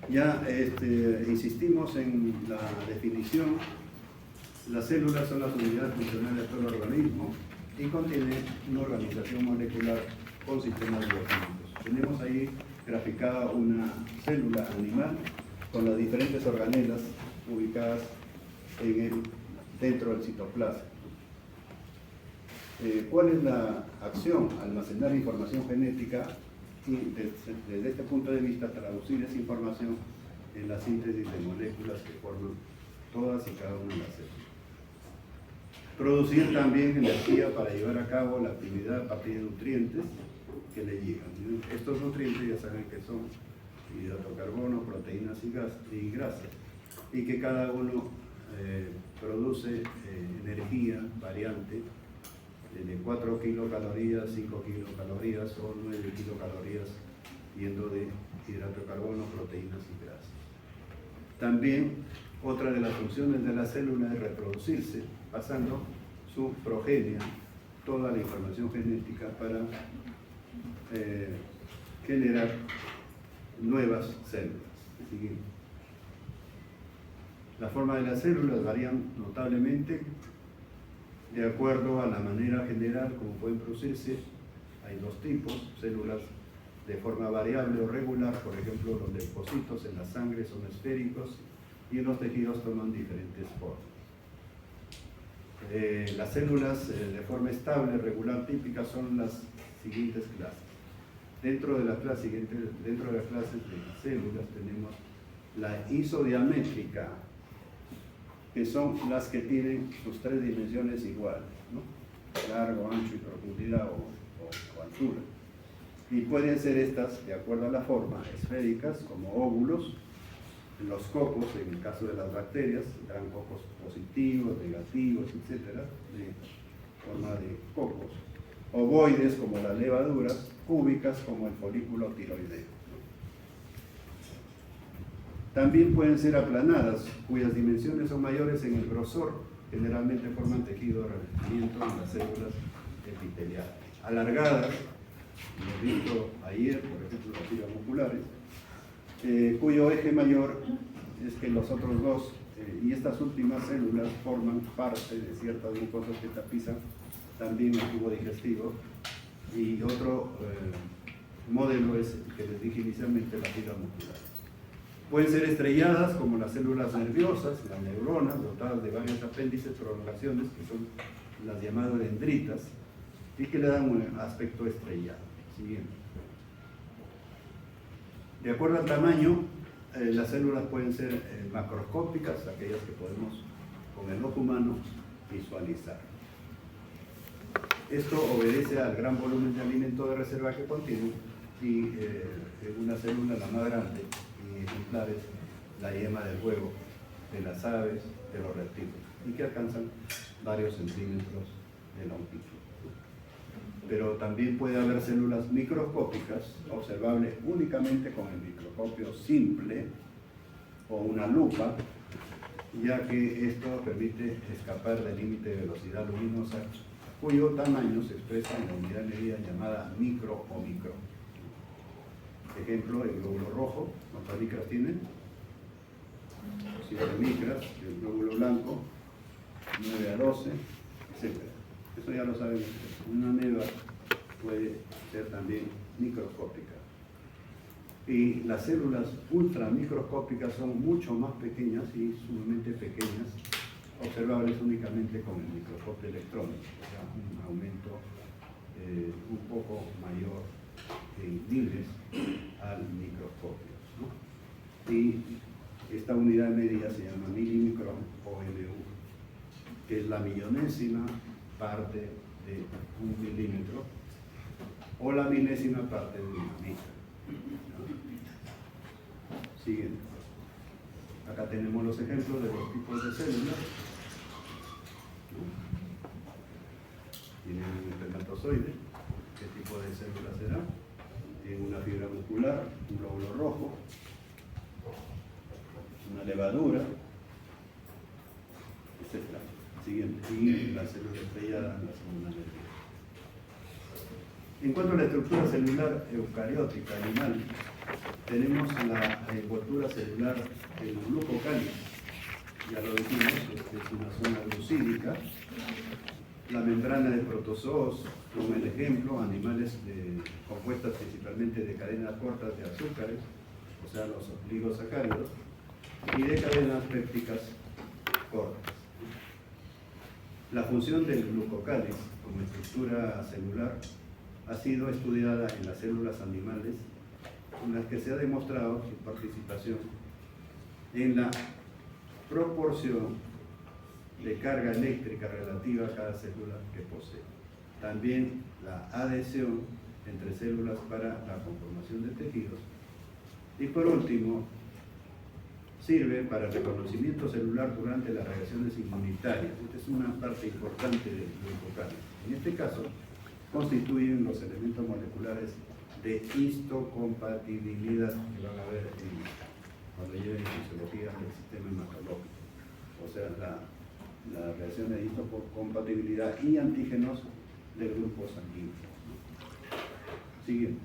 Ya insistimos en la definición. Las células son las unidades funcionales de todo el organismo y contienen una organización molecular con sistemas bioquímicos. Tenemos ahí graficada una célula animal con las diferentes organelas ubicadas dentro del citoplasma. ¿Cuál es la acción? Almacenar información genética y desde este punto de vista traducir esa información en la síntesis de moléculas que forman todas y cada una de las células. Producir también energía para llevar a cabo la actividad a partir de nutrientes que le llegan. Estos nutrientes ya saben que son hidratos de carbono, proteínas y grasas, y que cada uno produce energía variante de 4 kilocalorías, 5 kilocalorías o 9 kilocalorías, yendo de hidrato de carbono, proteínas y grasas. También otra de las funciones de la célula es reproducirse, pasando su progenie, toda la información genética para generar nuevas células. Siguiente. La forma de las células varían notablemente de acuerdo a la manera general como pueden producirse. Hay dos tipos: células de forma variable o regular, por ejemplo los leucocitos en la sangre son esféricos y en los tejidos toman diferentes formas. Las células de forma estable, regular, típicas son las siguientes clases. Dentro de las clases de células tenemos la isodiamétrica, que son las que tienen sus 3 dimensiones iguales, ¿no? Largo, ancho y profundidad o altura. Y pueden ser estas, de acuerdo a la forma, esféricas, como óvulos. Los cocos, en el caso de las bacterias, dan cocos positivos, negativos, etc., de forma de cocos. Ovoides, como las levaduras, cúbicas, como el folículo tiroideo. También pueden ser aplanadas, cuyas dimensiones son mayores en el grosor, generalmente forman tejido de revestimiento en las células epiteliales. Alargadas, lo visto ayer, por ejemplo, las fibras musculares, cuyo eje mayor es que los otros dos y estas últimas células forman parte de ciertas mucosas que tapizan también el tubo digestivo. Y otro modelo es el que les dije inicialmente, la fibra muscular. Pueden ser estrelladas, como las células nerviosas, las neuronas, dotadas de varios apéndices, prolongaciones, que son las llamadas dendritas, y que le dan un aspecto estrellado. Siguiente. De acuerdo al tamaño, las células pueden ser macroscópicas, aquellas que podemos con el ojo humano visualizar. Esto obedece al gran volumen de alimento de reserva que contiene, y una célula, la más grande y ejemplares, la yema del huevo, de las aves, de los reptiles, y que alcanzan varios centímetros de longitud. Pero también puede haber células microscópicas, observables únicamente con el microscopio simple o una lupa, ya que esto permite escapar del límite de velocidad luminosa, cuyo tamaño se expresa en la unidad medida llamada micro o micro. Ejemplo, el glóbulo rojo, ¿cuántas micras tiene? 7 micras, el glóbulo blanco, 9 a 12, etc. Eso ya lo saben ustedes. Una ameba puede ser también microscópica. Y las células ultramicroscópicas son mucho más pequeñas y sumamente pequeñas, observables únicamente con el microscopio electrónico, o sea, un aumento un poco mayor en miles al microscopio, ¿no? Y esta unidad medida se llama milimicrón o MU, que es la millonésima parte de 1 milímetro o la milésima parte de una micra. Siguiente. Acá tenemos los ejemplos de los tipos de células. Tienen un espermatozoide. ¿Qué tipo de célula será? Tiene una fibra muscular, un glóbulo rojo, una levadura, etc. Siguiente. Y la célula estrellada en la segunda medida. En cuanto a la estructura celular eucariótica animal, tenemos la envoltura celular del glucocáliz, ya lo dijimos, es una zona glucídica. La membrana de protozoos, como el ejemplo, animales compuestas principalmente de cadenas cortas de azúcares, o sea, los oligosacáridos, y de cadenas pépticas cortas. La función del glucocáliz como estructura celular ha sido estudiada en las células animales, en las que se ha demostrado su participación en la proporción de carga eléctrica relativa a cada célula que posee. También la adhesión entre células para la conformación de tejidos. Y por último, sirve para el reconocimiento celular durante las reacciones inmunitarias. Esta es una parte importante del glucocáliz. En este caso, constituyen los elementos moleculares de histocompatibilidad que van a ver cuando lleven fisiología del sistema hematológico. O sea, la reacción de histocompatibilidad y antígenos del grupo sanguíneo. Siguiente.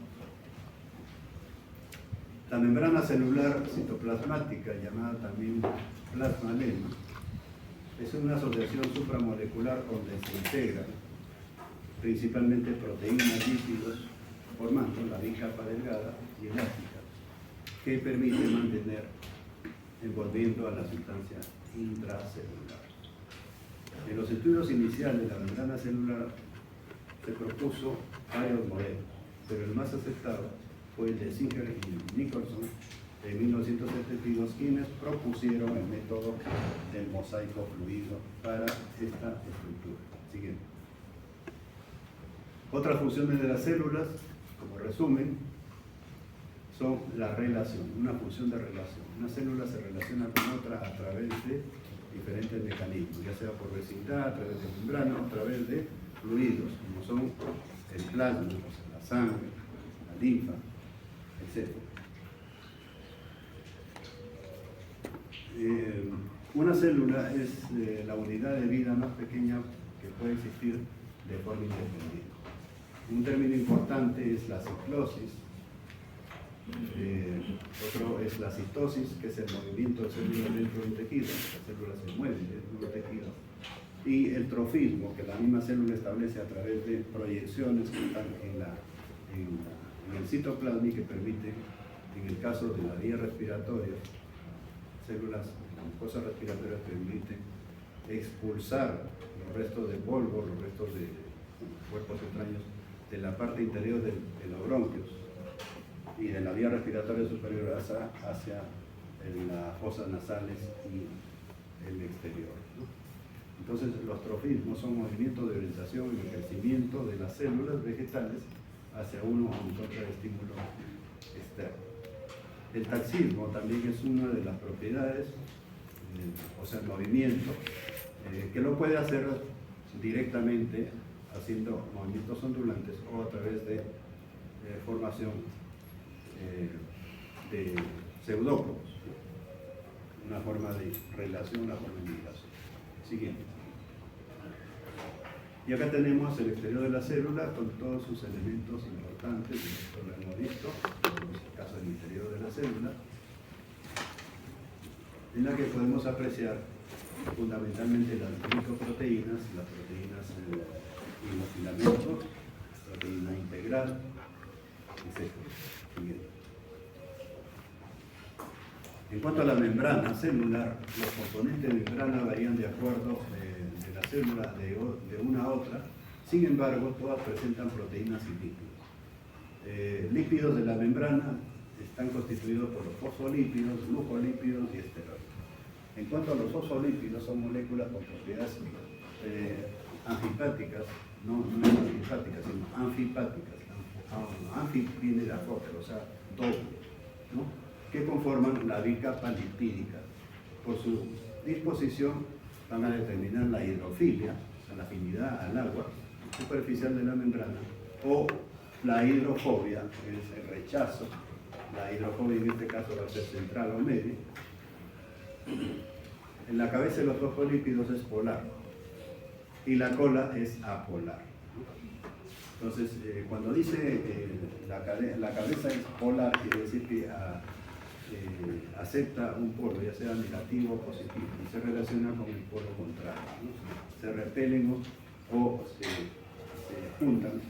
La membrana celular citoplasmática, llamada también plasma-lema, es una asociación supramolecular donde se integran principalmente proteínas, lípidos, formando la bicapa delgada y elástica, que permite mantener envolviendo a la sustancia intracelular. En los estudios iniciales de la membrana celular se propuso varios modelos, pero el más aceptado fue el de Singer y Nicholson en 1972, quienes propusieron el método del mosaico fluido para esta estructura. Siguiente. Otras funciones de las células, como resumen, son la relación, una función de relación. Una célula se relaciona con otra a través de diferentes mecanismos, ya sea por vecindad, a través de membrana, a través de fluidos, como son el plasma, la sangre, la linfa, etc. Una célula es la unidad de vida más pequeña que puede existir de forma independiente. Un término importante es la ciclosis, otro es la citosis, que es el movimiento de células dentro de un tejido, las células se mueven dentro de un tejido, y el trofismo, que la misma célula establece a través de proyecciones que están en el citoplasma y que permiten, en el caso de la vía respiratoria, células de la mucosa respiratoria permiten expulsar los restos de polvo, los restos de cuerpos extraños de la parte interior de los bronquios y de la vía respiratoria superior hacia las fosas nasales y el exterior, ¿no? Entonces, los trofismos son movimientos de orientación y de crecimiento de las células vegetales hacia uno o un contraestímulo externo. El taxismo también es una de las propiedades, o sea, el movimiento, que lo puede hacer directamente haciendo movimientos ondulantes o a través de formación de pseudópodos, una forma de relación, una forma de migración. Siguiente. Y acá tenemos el exterior de la célula con todos sus elementos importantes, esto lo hemos visto, en el caso del interior de la célula, en la que podemos apreciar fundamentalmente las glicoproteínas, las proteínas y los filamentos, proteína integral, etc. Siguiente. En cuanto a la membrana celular, los componentes de membrana varían de acuerdo de la célula de una a otra, sin embargo, todas presentan proteínas y lípidos. Lípidos de la membrana están constituidos por los fosfolípidos, glucolípidos y esteroides. En cuanto a los fosfolípidos, son moléculas con propiedades anfipáticas, no antifáticas, sino anfipáticas. Anfi viene de afóter, o sea, doble, ¿no? Que conforman la bicapa lipídica. Por su disposición van a determinar la hidrofilia, o sea, la afinidad al agua superficial de la membrana, o la hidrofobia, que es el rechazo. La hidrofobia en este caso va a ser central o media. En la cabeza de los fosfolípidos es polar y la cola es apolar. Entonces, cuando dice la cabeza es polar, quiere decir que acepta un polo, ya sea negativo o positivo, y se relaciona con el polo contrario, ¿no? Se repelen o se juntan,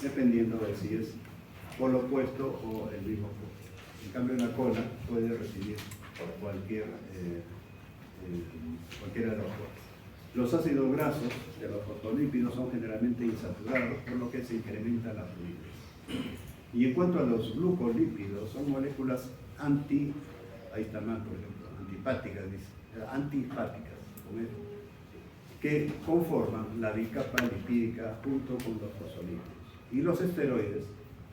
dependiendo de si es polo opuesto o el mismo polo. En cambio, la cola puede recibir cualquiera de los polos. Los ácidos grasos de los fosfolípidos son generalmente insaturados, por lo que se incrementa la fluidez. Y en cuanto a los glucolípidos, son moléculas ahí está mal, por ejemplo, antihepáticas, que conforman la bicapa lipídica junto con los fosfolípidos. Y los esteroides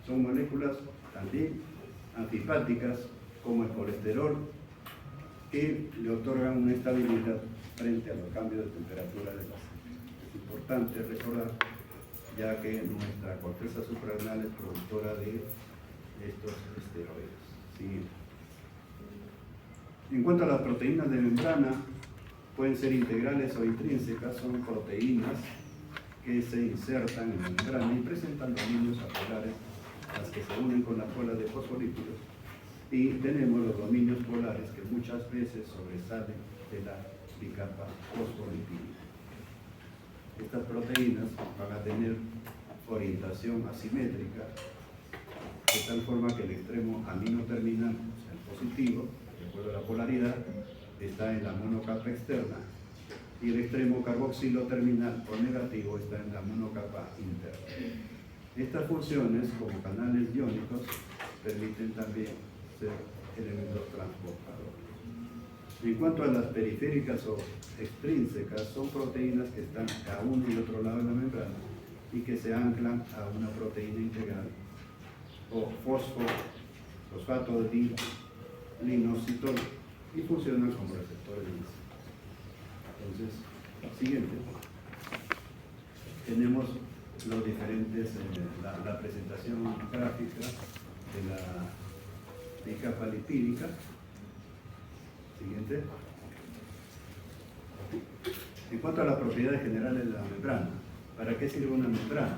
son moléculas también antihepáticas, como el colesterol, que le otorgan una estabilidad frente a los cambios de temperatura de la sangre. Es importante recordar, ya que nuestra corteza suprarrenal es productora de estos esteroides. Siguiente. En cuanto a las proteínas de membrana, pueden ser integrales o intrínsecas, son proteínas que se insertan en la membrana y presentan dominios apolares, las que se unen con la cola de fosfolípidos, y tenemos los dominios polares que muchas veces sobresalen de la bicapa fosfolipídica. Estas proteínas van a tener orientación asimétrica, de tal forma que el extremo amino terminal, o sea, el positivo, de acuerdo a la polaridad, está en la monocapa externa, y el extremo carboxilo terminal o negativo está en la monocapa interna. Estas funciones, como canales iónicos, permiten también ser elementos transportadores. En cuanto a las periféricas o extrínsecas, son proteínas que están a uno y otro lado de la membrana y que se anclan a una proteína integral o fosfato de linositol y funcionan como receptores de insulina. Entonces, siguiente. Tenemos los diferentes, la presentación gráfica de la bicapa lipídica. Siguiente. En cuanto a las propiedades generales de la membrana, ¿para qué sirve una membrana?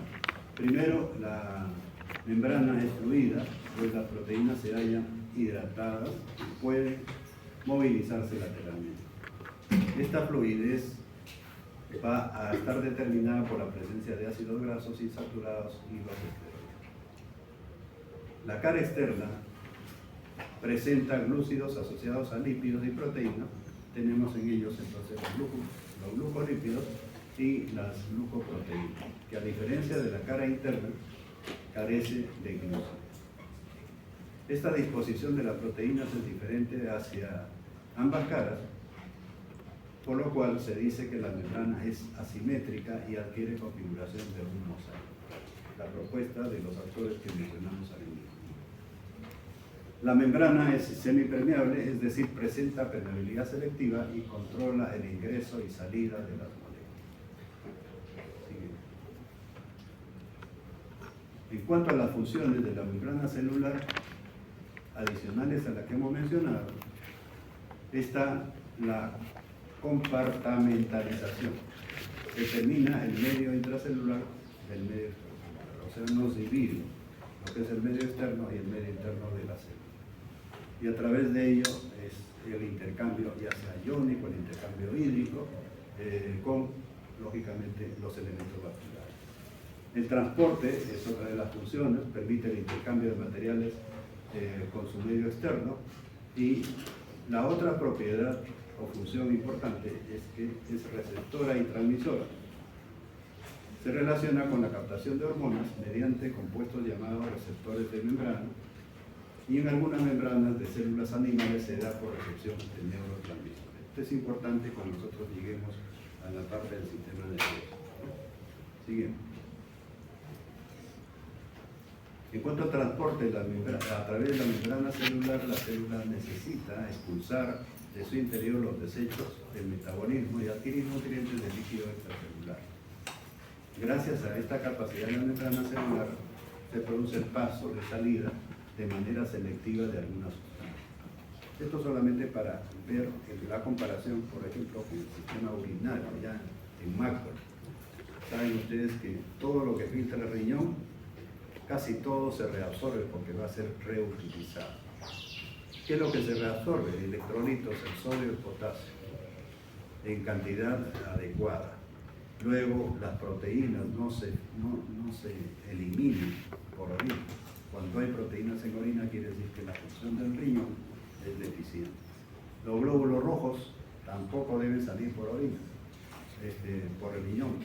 Primero, la membrana es fluida, pues las proteínas se hallan hidratadas y pueden movilizarse lateralmente. Esta fluidez va a estar determinada por la presencia de ácidos grasos insaturados y los esteroides. La cara externa presenta glúcidos asociados a lípidos y proteínas. Tenemos en ellos entonces los glucolípidos y las glucoproteínas, que a diferencia de la cara interna, carece de glúcidos. Esta disposición de las proteínas es diferente hacia ambas caras, por lo cual se dice que la membrana es asimétrica y adquiere configuración de un mosaico. La propuesta de los autores que mencionamos al inicio. La membrana es semipermeable, es decir, presenta permeabilidad selectiva y controla el ingreso y salida de las moléculas. En cuanto a las funciones de la membrana celular, adicionales a las que hemos mencionado, está la compartamentalización. Determina el medio intracelular del medio extracelular, o sea, nos divide lo que es el medio externo y el medio interno de la célula. Y a través de ello es el intercambio, ya sea iónico, el intercambio hídrico, con, lógicamente, los elementos vasculares. El transporte es otra de las funciones, permite el intercambio de materiales con su medio externo, y la otra propiedad o función importante es que es receptora y transmisora. Se relaciona con la captación de hormonas mediante compuestos llamados receptores de membrana, y en algunas membranas de células animales se da por recepción de neurotransmisores. Esto es importante cuando nosotros lleguemos a la parte del sistema nervioso. Siguiente. En cuanto al transporte a través de la membrana celular, la célula necesita expulsar de su interior los desechos del metabolismo y adquirir nutrientes del líquido extracelular. Gracias a esta capacidad de la membrana celular se produce el paso de salida de manera selectiva de algunas sustancias. Esto solamente para ver la comparación, por ejemplo, con el sistema urinario, ya en macro. Saben ustedes que todo lo que filtra el riñón, casi todo se reabsorbe porque va a ser reutilizado. ¿Qué es lo que se reabsorbe? Electrolitos, el sodio y el potasio, en cantidad adecuada. Luego, las proteínas no se eliminan por orina. Cuando hay proteínas en orina, quiere decir que la función del riñón es deficiente. Los glóbulos rojos tampoco deben salir por orina, por el riñón.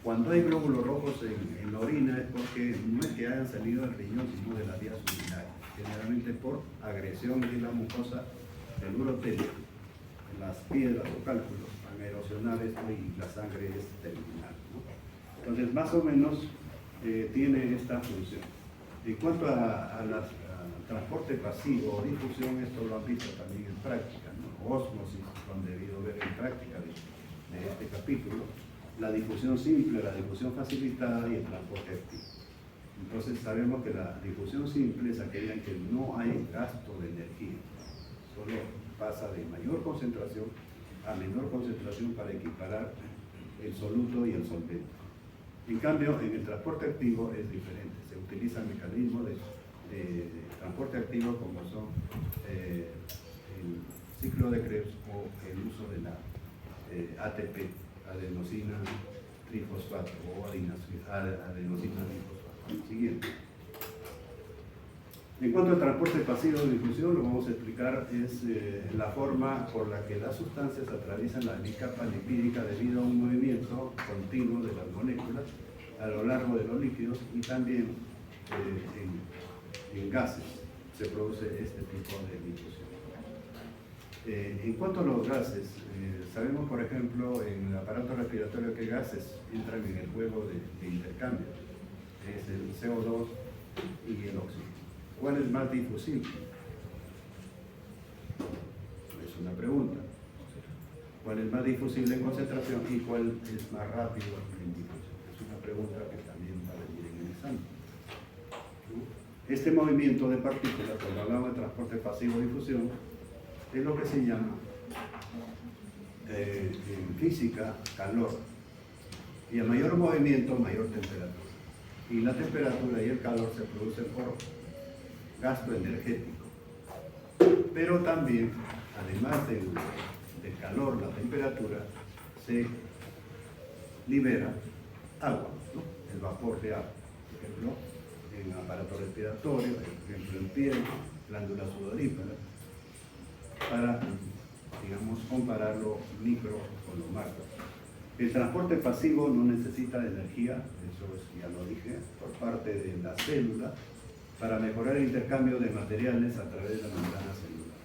Cuando hay glóbulos rojos en la orina es porque no es que hayan salido del riñón, sino de las vías urinarias, generalmente por agresión de la mucosa del urotelio. Las piedras o cálculos van a erosionar esto y la sangre es terminal, ¿no? Entonces, más o menos tiene esta función. En cuanto al transporte pasivo o difusión, esto lo han visto también en práctica, ¿no? Ósmosis, lo han debido ver en práctica de este capítulo. La difusión simple, la difusión facilitada y el transporte activo. Entonces sabemos que la difusión simple es aquella en que no hay gasto de energía, solo pasa de mayor concentración a menor concentración para equiparar el soluto y el solvente. En cambio, en el transporte activo es diferente, se utiliza el mecanismo de transporte activo como son el ciclo de Krebs o el uso de la ATP, adenosina trifosfato o adenosina trifosfato. Siguiente. En cuanto al transporte pasivo de difusión, lo vamos a explicar, es la forma por la que las sustancias atraviesan la capa lipídica debido a un movimiento continuo de las moléculas a lo largo de los líquidos y también en gases se produce este tipo de difusión. En cuanto a los gases, sabemos por ejemplo en el aparato respiratorio qué gases entran en el juego de intercambio, es el CO2 y el oxígeno. ¿Cuál es más difusible? Es una pregunta. ¿Cuál es más difusible en concentración y cuál es más rápido en difusión? Es una pregunta que también va a venir en el examen. Este movimiento de partículas, cuando hablamos de transporte pasivo de difusión, es lo que se llama en física calor. Y a mayor movimiento, mayor temperatura. Y la temperatura y el calor se producen por gasto energético. Pero también, además del calor, la temperatura, se libera agua, ¿no? El vapor de agua. Por ejemplo, en aparato respiratorio, por ejemplo en piel, glándulas sudoríparas, para, digamos, compararlo micro con lo macro. El transporte pasivo no necesita de energía, eso ya lo dije, por parte de la célula, para mejorar el intercambio de materiales a través de la membrana celular.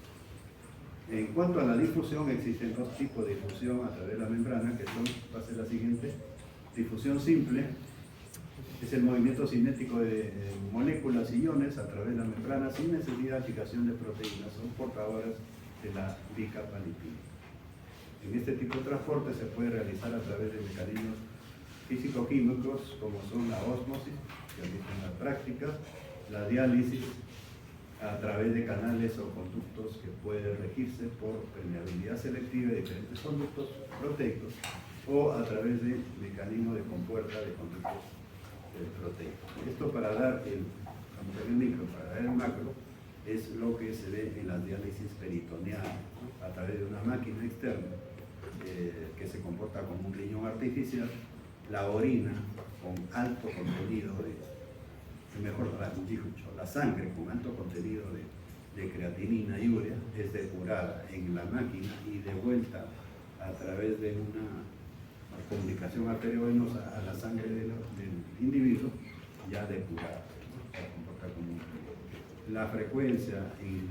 En cuanto a la difusión, existen dos tipos de difusión a través de la membrana, que son, va a ser la siguiente: difusión simple, es el movimiento cinético de moléculas y iones a través de la membrana sin necesidad de aplicación de proteínas, son portadoras de la bicapa lipídica. En este tipo de transporte se puede realizar a través de mecanismos físico-químicos como son la ósmosis, que han visto en la práctica, la diálisis a través de canales o conductos que pueden regirse por permeabilidad selectiva de diferentes conductos proteicos o a través de mecanismos de compuerta de conductos proteicos. Esto para dar el micro, para dar el macro, es lo que se ve en la diálisis peritoneal, ¿no? A través de una máquina externa que se comporta como un riñón artificial, la orina con alto contenido la sangre con alto contenido de creatinina y urea es depurada en la máquina y devuelta a través de una comunicación arteriovenosa a la sangre del individuo ya depurada, ¿no? Se comporta como un riñón. La frecuencia y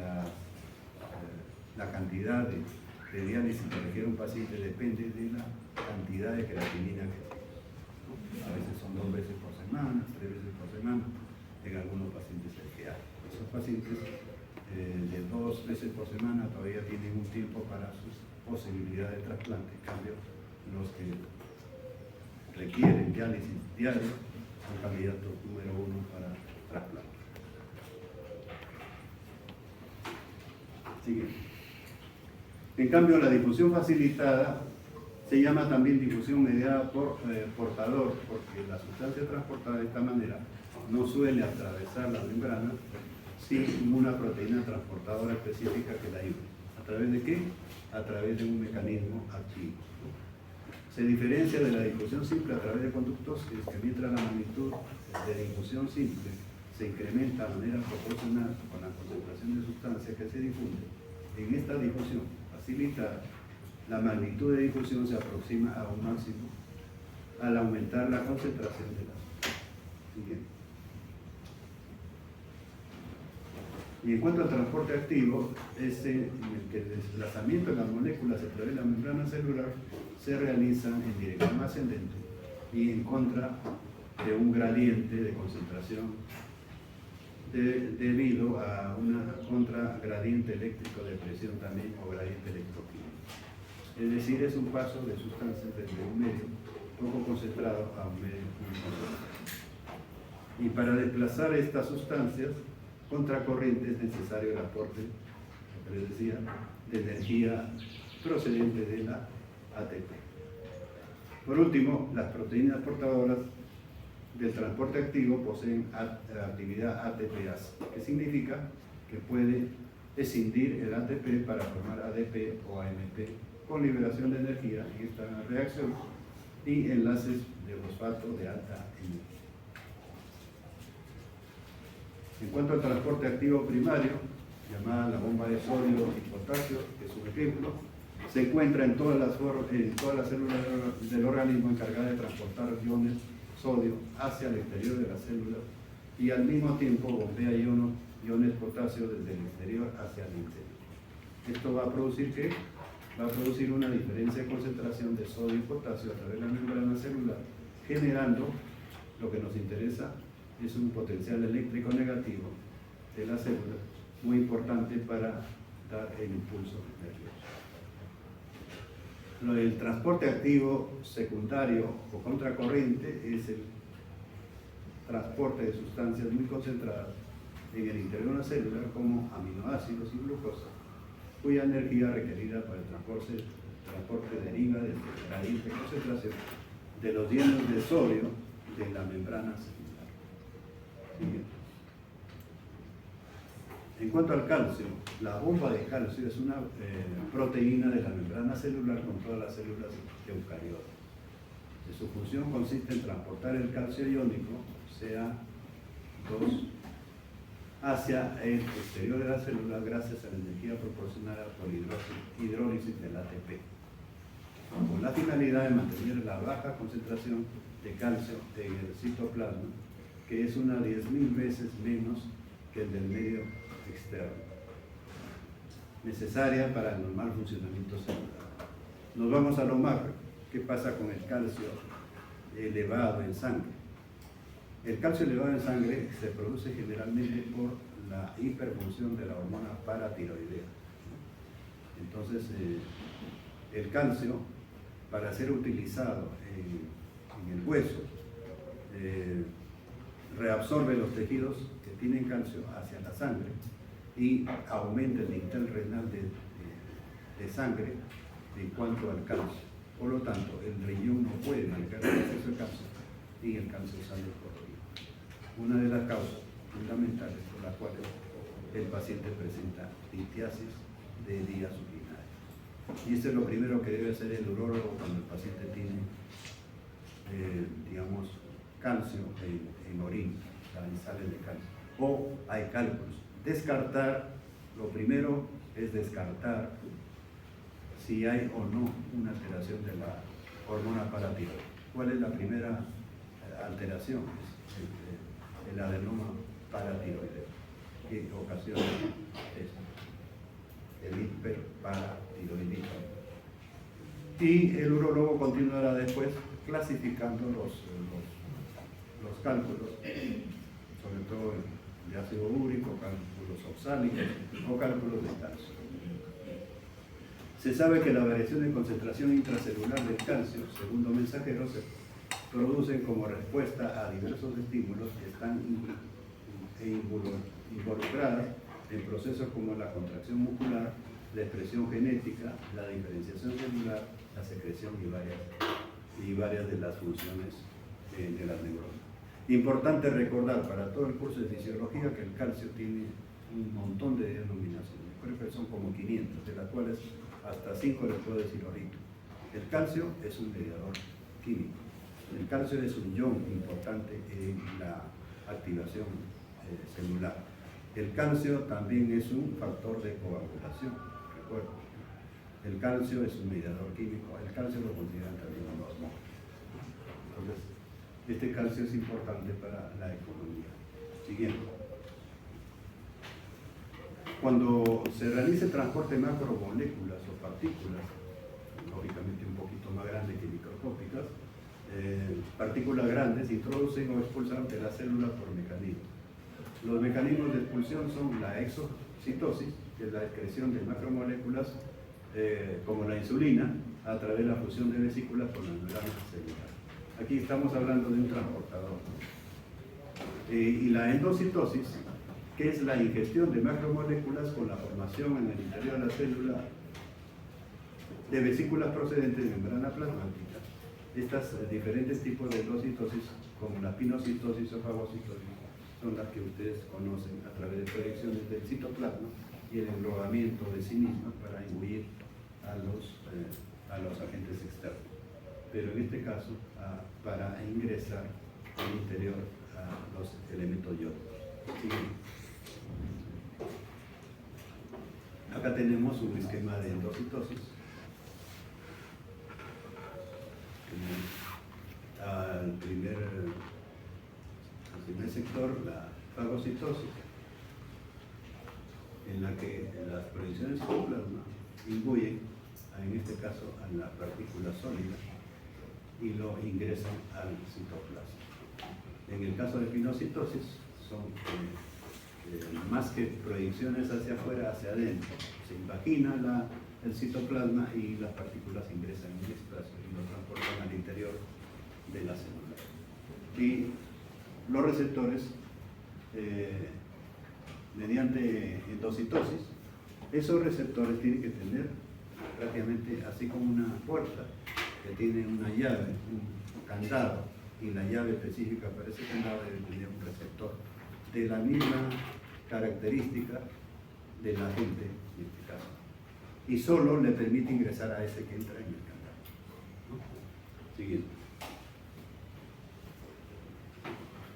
la cantidad de diálisis que requiere un paciente depende de la cantidad de creatinina que tiene, ¿no? A veces son 2 veces por semana, 3 veces por semana, en algunos pacientes GA. Esos pacientes de 2 veces por semana todavía tienen un tiempo para sus posibilidades de trasplante. En cambio, los que requieren diálisis diario son candidatos número 1 para trasplante. Siguiente. En cambio, la difusión facilitada Se llama también difusión mediada por portador, porque la sustancia transportada de esta manera no suele atravesar la membrana sin una proteína transportadora específica que la ayude. ¿A través de qué? A través de un mecanismo activo. Se diferencia de la difusión simple a través de conductos, es que mientras la magnitud de difusión simple se incrementa de manera proporcional con la concentración de sustancia que se difunde, en esta difusión facilitada, la magnitud de difusión se aproxima a un máximo al aumentar la concentración de la sustancia. Siguiente. Y en cuanto al transporte activo, ese en el que el desplazamiento de las moléculas a través de la membrana celular se realiza en dirección ascendente y en contra de un gradiente de concentración debido a una contragradiente eléctrico de presión también o gradiente electroquímico. Es decir, es un paso de sustancias desde un medio poco concentrado a un medio muy concentrado. Y para desplazar estas sustancias contracorriente es necesario el aporte, lo que les decía, de energía procedente de la ATP. Por último, las proteínas portadoras del transporte activo poseen actividad ATPase, que significa que puede escindir el ATP para formar ADP o AMP con liberación de energía en esta reacción y enlaces de fosfato de alta energía. En cuanto al transporte activo primario, llamada la bomba de sodio y potasio, que es un ejemplo, se encuentra en todas las células del organismo encargadas de transportar iones sodio hacia el exterior de las células y al mismo tiempo bombea iones potasio desde el exterior hacia el interior. Esto va a producir ¿qué? Va a producir una diferencia de concentración de sodio y potasio a través de la membrana celular, generando lo que nos interesa es un potencial eléctrico negativo de la célula muy importante para dar el impulso nervioso. El transporte activo secundario o contracorriente es el transporte de sustancias muy concentradas en el interior de una célula como aminoácidos y glucosa, cuya energía requerida para el transporte deriva de la gradiente concentración de los iones de sodio de la membrana celular. En cuanto al calcio, la bomba de calcio es una proteína de la membrana celular con todas las células eucariotas. Su función consiste en transportar el calcio iónico, Ca2, hacia el exterior de la célula gracias a la energía proporcionada por hidrólisis del ATP, con la finalidad de mantener la baja concentración de calcio en el citoplasma, que es unas 10.000 veces menos que el del medio externo, necesaria para el normal funcionamiento celular. Nos vamos a lo macro. ¿Qué pasa con el calcio elevado en sangre? El calcio elevado en sangre se produce generalmente por la hiperfunción de la hormona paratiroidea. Entonces, el calcio, para ser utilizado en el hueso, reabsorbe los tejidos que tienen calcio hacia la sangre y aumenta el nivel renal de sangre en cuanto al calcio. Por lo tanto, el riñón no puede manejar el exceso de calcio y el calcio sale por el riñón. Una de las causas fundamentales por las cuales el paciente presenta litiasis de vías urinarias. Y eso es lo primero que debe hacer el urólogo cuando el paciente tiene, calcio en orina, sale de calcio, o hay cálculos. Descartar, lo primero es descartar si hay o no una alteración de la hormona paratiroidea. ¿Cuál es la primera alteración? Es el adenoma paratiroideo, que ocasiona el hiperparatiroidismo. Y el urólogo continuará después clasificando los cálculos, sobre todo de ácido úrico, cálculos oxálicos o cálculos de calcio. Se sabe que la variación de concentración intracelular del calcio, segundo mensajero, se produce como respuesta a diversos estímulos que están involucradas en procesos como la contracción muscular, la expresión genética, la diferenciación celular, la secreción y varias de las funciones de las neuronas. Importante recordar para todo el curso de fisiología que el calcio tiene un montón de denominaciones, creo que son como 500, de las cuales hasta 5 les puedo decir ahorita. El calcio es un mediador químico, el calcio es un ion importante en la activación celular. El calcio también es un factor de coagulación, recuerdo. El calcio es un mediador químico, el calcio lo consideran también un hormona. Entonces, este calcio es importante para la economía. Siguiente. Cuando se realiza el transporte de macromoléculas o partículas, lógicamente un poquito más grandes que microscópicas, partículas grandes introducen o expulsan de la célula por mecanismos. Los mecanismos de expulsión son la exocitosis, que es la excreción de macromoléculas como la insulina a través de la fusión de vesículas con las membranas celulares. Aquí estamos hablando de un transportador. Y la endocitosis, que es la ingestión de macromoléculas con la formación en el interior de la célula de vesículas procedentes de membrana plasmática. Estas diferentes tipos de endocitosis, como la pinocitosis o fagocitosis, son las que ustedes conocen a través de proyecciones del citoplasma y el englobamiento de sí misma para imbuir a los agentes externos. Pero en este caso, para ingresar al interior a los elementos iónicos. Acá tenemos un esquema de endocitosis. Al primer sector, la fagocitosis, en la que las proyecciones de citoplasma imbuyen, en este caso, a la partícula sólida y lo ingresan al citoplasma. En el caso de pinocitosis, son más que proyecciones hacia afuera, hacia adentro. Se invagina el citoplasma y las partículas ingresan en el espacio y lo transportan al interior de la célula. Y los receptores, mediante endocitosis, esos receptores tienen que tener prácticamente así como una puerta que tiene una llave, un candado, y la llave específica para ese candado debe tener un receptor de la misma característica del agente en este caso, y solo le permite ingresar a ese que entra en el candado. Siguiente.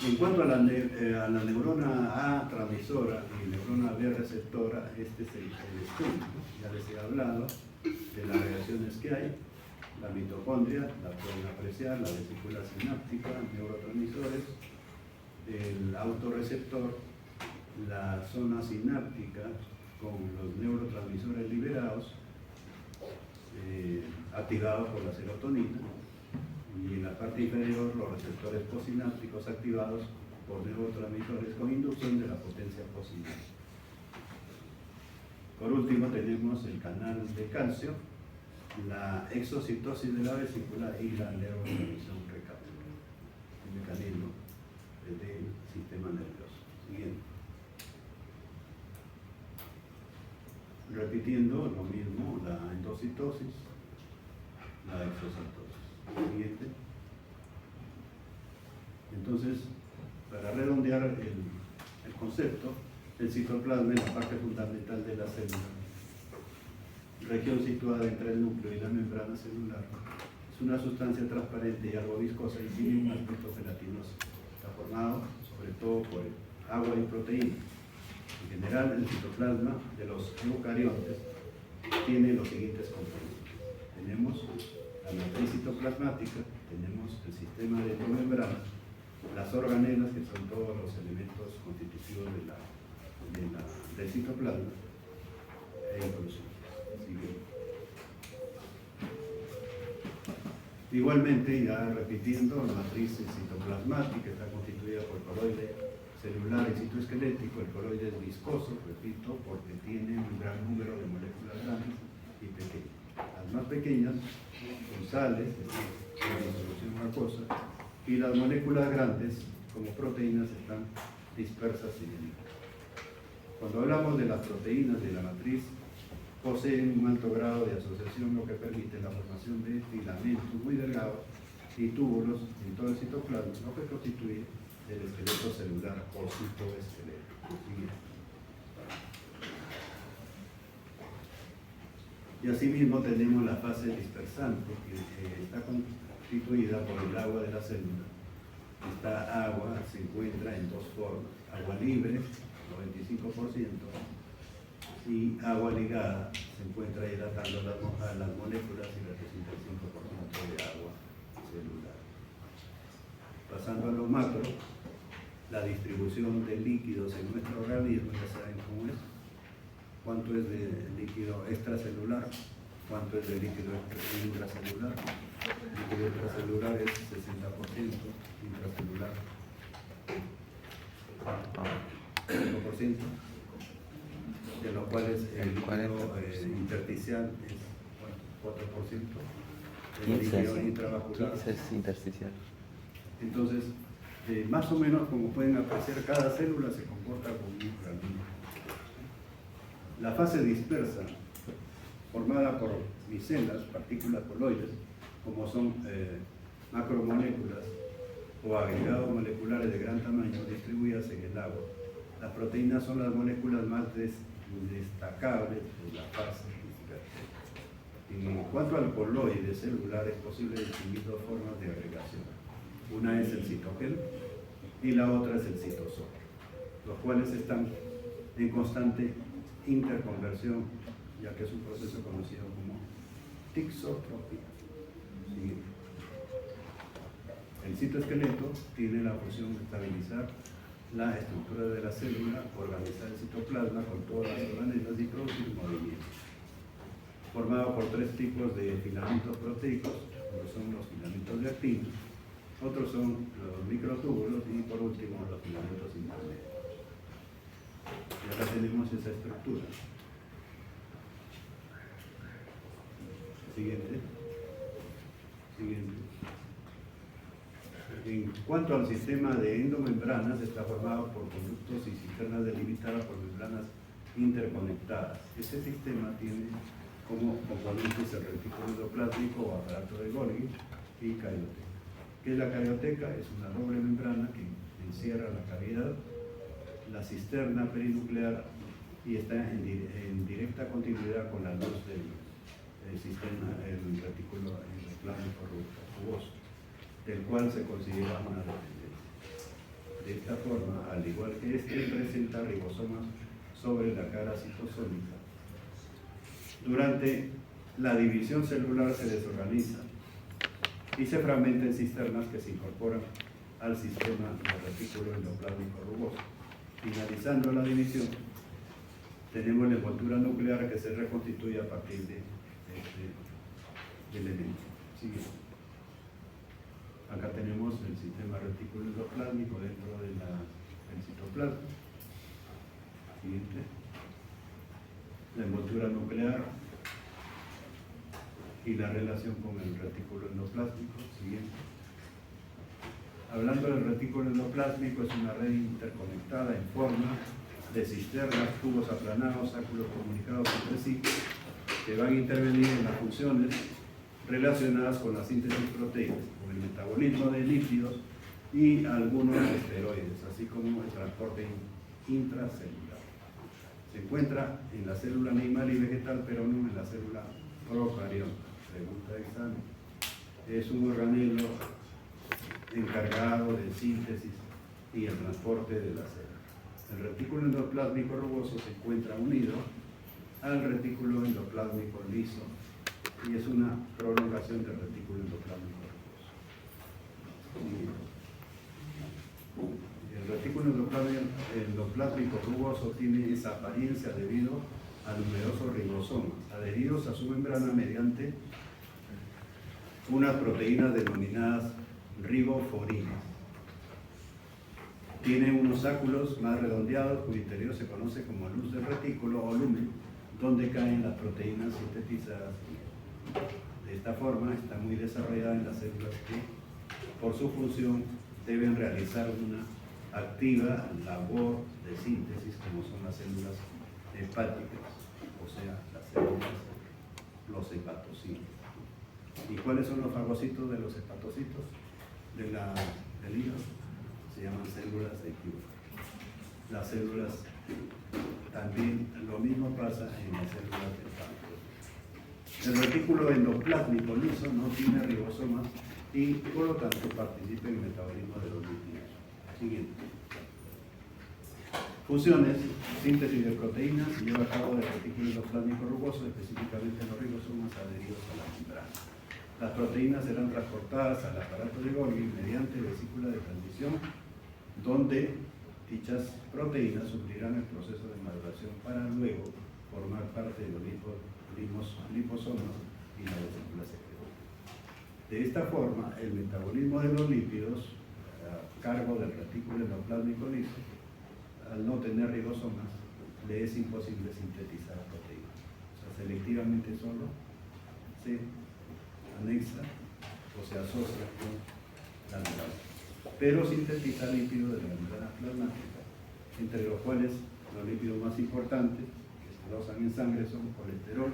En cuanto a la neurona A transmisora y neurona B receptora, este es el esquema, ¿no? Ya les he hablado de las reacciones que hay. La mitocondria, la pueden apreciar, la vesícula sináptica, neurotransmisores, el autorreceptor, la zona sináptica con los neurotransmisores liberados, activados por la serotonina, y en la parte inferior los receptores postsinápticos activados por neurotransmisores con inducción de la potencia postsináptica. Por último tenemos el canal de calcio, la exocitosis de la vesícula y la neurotransmisión recapitulada, el mecanismo del sistema nervioso. Siguiente. Repitiendo lo mismo, la endocitosis, la exocitosis. Siguiente. Entonces, para redondear el concepto, el citoplasma es la parte fundamental de la célula, región situada entre el núcleo y la membrana celular. Es una sustancia transparente y algo viscosa y tiene un aspecto gelatinoso. Está formado sobre todo por agua y proteína. En general, el citoplasma de los eucariontes tiene los siguientes componentes. Tenemos la matriz citoplasmática, tenemos el sistema de membrana, las organelas, que son todos los elementos constitutivos del citoplasma, e inclusive. Igualmente, ya repitiendo, la matriz citoplasmática está constituida por coloide celular y citoesquelético. El coloide es viscoso, repito, porque tiene un gran número de moléculas grandes y pequeñas. Las más pequeñas son sales, es decir, de disolución acuosa, y las moléculas grandes, como proteínas, están dispersas en el líquido. Cuando hablamos de las proteínas de la matriz poseen un alto grado de asociación, lo que permite la formación de filamentos muy delgados y túbulos en todo el citoplasma, lo que constituye el esqueleto celular o citoesqueleto. Y asimismo tenemos la fase dispersante, que está constituida por el agua de la célula. Esta agua se encuentra en dos formas: agua libre, 95%, y agua ligada, se encuentra hidratando las moléculas y representa el 5% de agua celular. Pasando a lo macro, la distribución de líquidos en nuestro organismo, ya saben cómo es: cuánto es de líquido extracelular, cuánto es de líquido intracelular. El líquido extracelular es 60%, intracelular 5%, de lo cual es el líquido intersticial es 4%, el líquido intravascular 15 es intersticial. Entonces, más o menos, como pueden apreciar, cada célula se comporta como un organismo. La fase dispersa, formada por micelas, partículas coloides, como son macromoléculas o agregados moleculares de gran tamaño distribuidas en el agua. Las proteínas son las moléculas más destacables de la fase dispersa. En cuanto al coloide celular, es posible distinguir dos formas de agregación. Una es el citogel y la otra es el citosol, los cuales están en constante interconversión, ya que es un proceso conocido como tixotropía. ¿Sí? El citoesqueleto tiene la función de estabilizar la estructura de la célula, organizar el citoplasma con todas las organelas y producir movimiento. Formado por tres tipos de filamentos proteicos, uno son los filamentos de actina, otros son los microtúbulos y por último los filamentos intermedios. Y acá tenemos esa estructura. Siguiente. En cuanto al sistema de endomembranas, está formado por conductos y cisternas delimitadas por membranas interconectadas. Este sistema tiene como componentes el retículo endoplásmico o aparato de Golgi y carioteca. ¿Qué es la carioteca? Es una doble membrana que encierra la cavidad, la cisterna perinuclear, y está en directa continuidad con la luz del sistema, el retículo endoplasmico rugoso, del cual se considera una dependencia. De esta forma, al igual que este, presenta ribosomas sobre la cara citosólica. Durante la división celular se desorganiza y se fragmenta en cisternas que se incorporan al sistema del retículo endoplásmico rugoso. Finalizando la división, tenemos la envoltura nuclear que se reconstituye a partir de este elemento. Siguiente. Acá tenemos el sistema retículo endoplásmico dentro del citoplasma. Siguiente. La envoltura nuclear y la relación con el retículo endoplásmico. Siguiente. Hablando del retículo endoplásmico, es una red interconectada en forma de cisternas, tubos aplanados, sáculos comunicados entre sí, que van a intervenir en las funciones relacionadas con la síntesis proteica, con el metabolismo de lípidos y algunos esteroides, así como el transporte intracelular. Se encuentra en la célula animal y vegetal, pero no en la célula procariota. Pregunta de examen. Es un organelo encargado de síntesis y el transporte de la célula. El retículo endoplásmico rugoso se encuentra unido al retículo endoplásmico liso y es una prolongación del retículo endoplásmico rugoso. El retículo endoplásmico rugoso tiene esa apariencia debido a numerosos ribosomas adheridos a su membrana mediante unas proteínas denominadas riboforinas. Tiene unos sáculos más redondeados cuyo interior se conoce como luz del retículo o lumen, donde caen las proteínas sintetizadas. De esta forma está muy desarrollada en las células que, por su función, deben realizar una activa labor de síntesis, como son las células hepáticas o sea, las células, los hepatocitos. ¿Y cuáles son los fagocitos de los hepatocitos del hígado? Se llaman células de Kupffer. Las células, también lo mismo pasa en las células del páncreas. El retículo endoplásmico liso no tiene ribosomas y por lo tanto participa en el metabolismo de los lípidos. Siguiente. Fusiones, síntesis de proteínas se lleva a cabo del retículo endoplásmico rugoso, específicamente los ribosomas adheridos a la membrana. Las proteínas serán transportadas al aparato de Golgi mediante vesícula de transición, donde dichas proteínas sufrirán el proceso de maduración para luego formar parte de los liposomas y la vesícula secretoria. De esta forma, el metabolismo de los lípidos, a cargo del retículo endoplásmico liso, al no tener ribosomas, le es imposible sintetizar proteínas. O sea, selectivamente solo se anexa o se asocia con la membrana. Pero sintetiza lípidos de la membrana plasmática, entre los cuales los lípidos más importantes que se usan en sangre son colesterol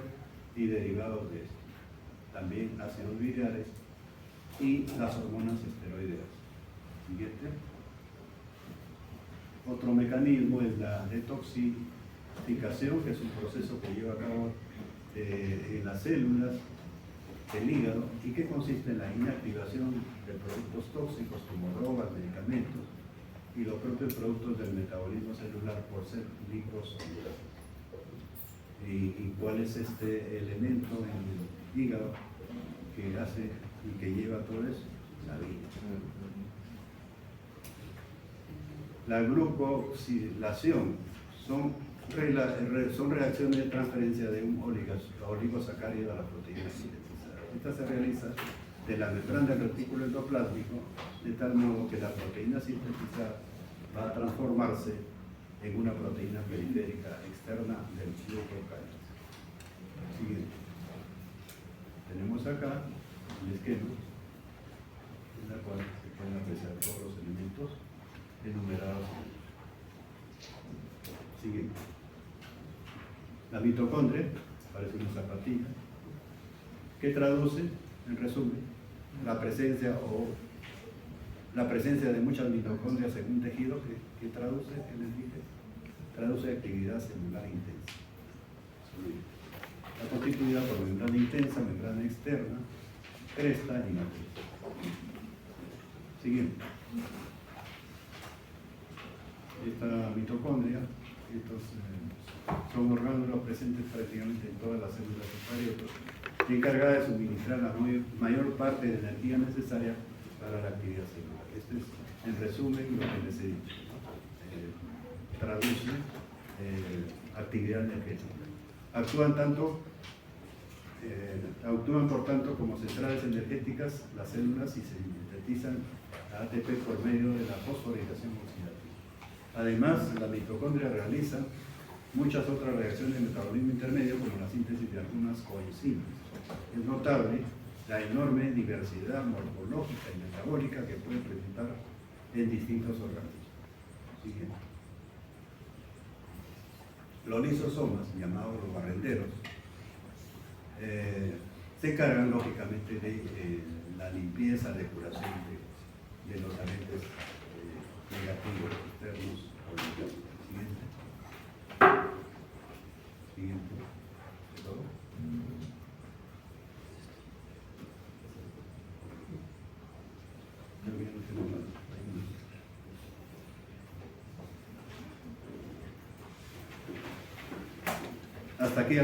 y derivados de esto. También ácidos biliares y las hormonas esteroideas. Siguiente. Otro mecanismo es la detoxificación, que es un proceso que lleva a cabo en las células del hígado y que consiste en la inactivación de productos tóxicos como drogas, medicamentos y los propios productos del metabolismo celular por ser liposolubles. ¿Y cuál es este elemento en el hígado que hace y que lleva todo eso? La vida. La glucosilación son reacciones de transferencia de un oligosacárido a la proteína sintetizada. Esta se realiza de la membrana del retículo endoplásmico, de tal modo que la proteína sintetizada va a transformarse en una proteína periférica externa del glucocario. Siguiente. Tenemos acá el esquema, en el cual se pueden apreciar todos los elementos enumerados. Siguiente. La mitocondria, parece una zapatilla, que traduce, en resumen, la presencia de muchas mitocondrias en un tejido que traduce, que les dije, traduce actividad celular intensa. Está constituida por membrana intensa, membrana externa, cresta y matriz. Siguiente. Esta mitocondria, estos son orgánulos presentes prácticamente en todas las células eucariotas, encargada de suministrar la mayor parte de la energía necesaria para la actividad celular. Este es, en resumen, lo que les he dicho. Traduce actividad energética. Actúan por tanto como centrales energéticas las células y se sintetizan ATP por medio de la fosforilación oxidativa. Además, la mitocondria realiza muchas otras reacciones de metabolismo intermedio, como la síntesis de algunas coenzimas. Es notable la enorme diversidad morfológica y metabólica que puede presentar en distintos organismos. Siguiente. Los lisosomas, llamados los barrenderos, se encargan lógicamente de la limpieza, depuración de los agentes negativos externos o internos. Siguiente. Siguiente. ¿Es todo? Hasta aquí.